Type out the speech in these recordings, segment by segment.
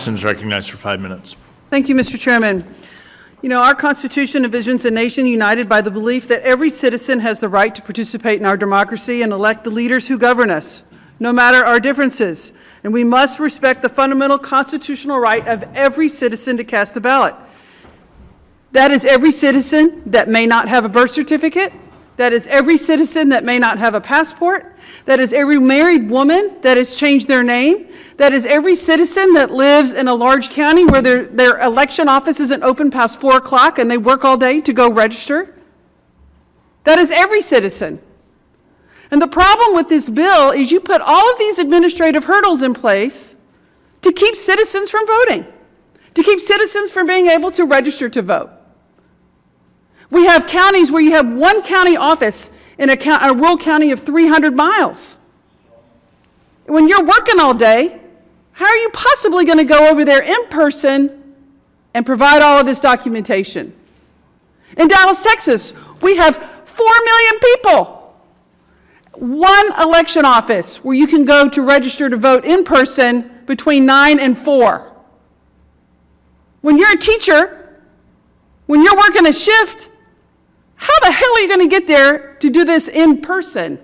Citizens recognized for 5 minutes. Thank you, Mr. Chairman. You know, our Constitution envisions a nation united by the belief that every citizen has the right to participate in our democracy and elect the leaders who govern us, no matter our differences. And we must respect the fundamental constitutional right of every citizen to cast a ballot. That is every citizen that may not have a birth certificate. That is every citizen that may not have a passport. That is every married woman that has changed their name. That is every citizen that lives in a large county where their election office isn't open past 4 o'clock and they work all day to go register. That is every citizen. And the problem with this bill is you put all of these administrative hurdles in place to keep citizens from voting, to keep citizens from being able to register to vote. We have counties where you have one county office in a rural county of 300 miles. When you're working all day, how are you possibly going to go over there in person and provide all of this documentation? In Dallas, Texas, we have 4 million people. One election office where you can go to register to vote in person between 9 and 4. When you're a teacher, when you're working a shift, how the hell are you going to get there to do this in person?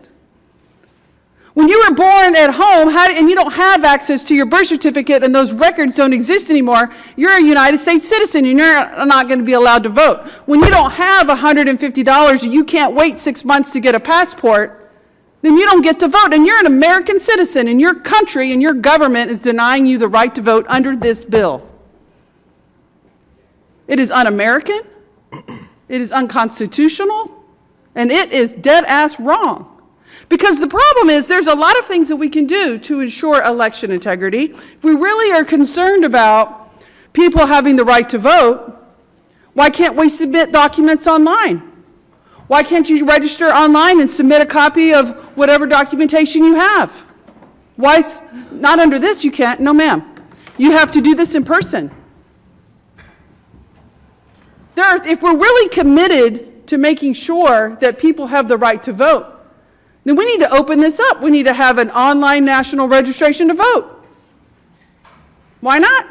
When you were born at home and you don't have access to your birth certificate and those records don't exist anymore, you're a United States citizen and you're not going to be allowed to vote. When you don't have $150 and you can't wait 6 months to get a passport, then you don't get to vote. And you're an American citizen and your country and your government is denying you the right to vote under this bill. It is un-American. It is unconstitutional, and it is dead-ass wrong. Because the problem is there's a lot of things that we can do to ensure election integrity. If we really are concerned about people having the right to vote, why can't we submit documents online? Why can't you register online and submit a copy of whatever documentation you have? Why, not under this you can't, no ma'am. You have to do this in person. If we're really committed to making sure that people have the right to vote, then we need to open this up. We need to have an online national registration to vote. Why not?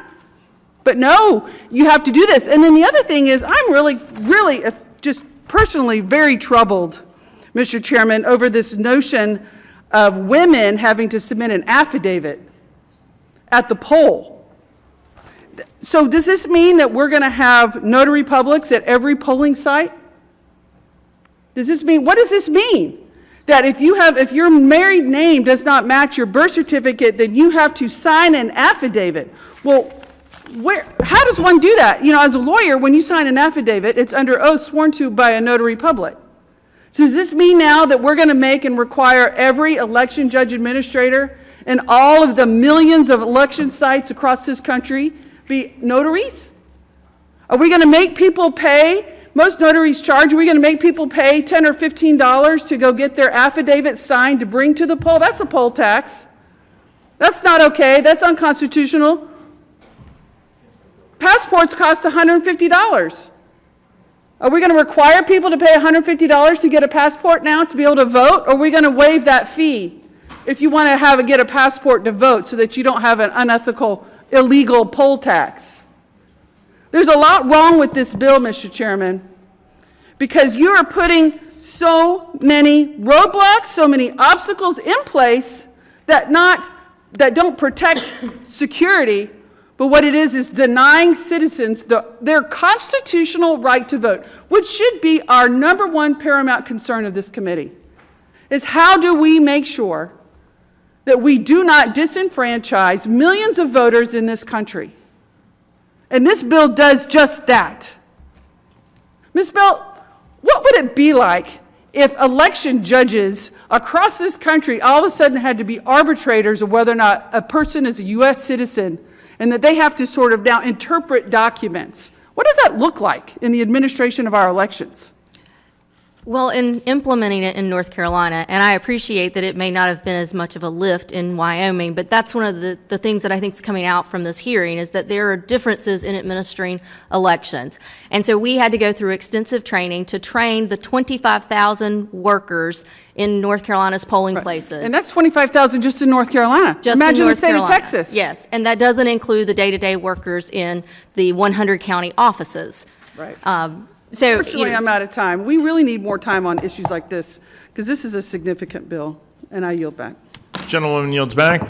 But no, you have to do this. And then the other thing is I'm really just personally very troubled, Mr. Chairman, over this notion of women having to submit an affidavit at the poll. So does this mean that we're going to have notary publics at every polling site? Does this mean, what does this mean? That if your married name does not match your birth certificate, then you have to sign an affidavit. Well, how does one do that? You know, as a lawyer, when you sign an affidavit, it's under oath sworn to by a notary public. So does this mean now that we're going to make and require every election judge administrator and all of the millions of election sites across this country be notaries? Are we going to make people pay? Most notaries charge. Are we going to make people pay $10 or $15 to go get their affidavit signed to bring to the poll? That's a poll tax. That's not okay. That's unconstitutional. Passports cost $150. Are we going to require people to pay $150 to get a passport now to be able to vote? Or are we going to waive that fee if you want to get a passport to vote so that you don't have an unethical, illegal poll tax? There's a lot wrong with this bill, Mr. Chairman, because you are putting so many roadblocks, so many obstacles in place that don't protect security, but what it is denying citizens their constitutional right to vote, which should be our #1 paramount concern of this committee, is how do we make sure that we do not disenfranchise millions of voters in this country. And this bill does just that. Ms. Belt, what would it be like if election judges across this country all of a sudden had to be arbitrators of whether or not a person is a U.S. citizen and that they have to sort of now interpret documents? What does that look like in the administration of our elections? Well, in implementing it in North Carolina, and I appreciate that it may not have been as much of a lift in Wyoming, but that's one of the things that I think is coming out from this hearing is that there are differences in administering elections. And so we had to go through extensive training to train the 25,000 workers in North Carolina's polling places. And that's 25,000 just in North Carolina. Just Imagine in North the state Carolina. of Texas. Yes, and that doesn't include the day-to-day workers in the 100 county offices. Right. So, Unfortunately, I'm out of time. We really need more time on issues like this because this is a significant bill, and I yield back. Gentlewoman yields back.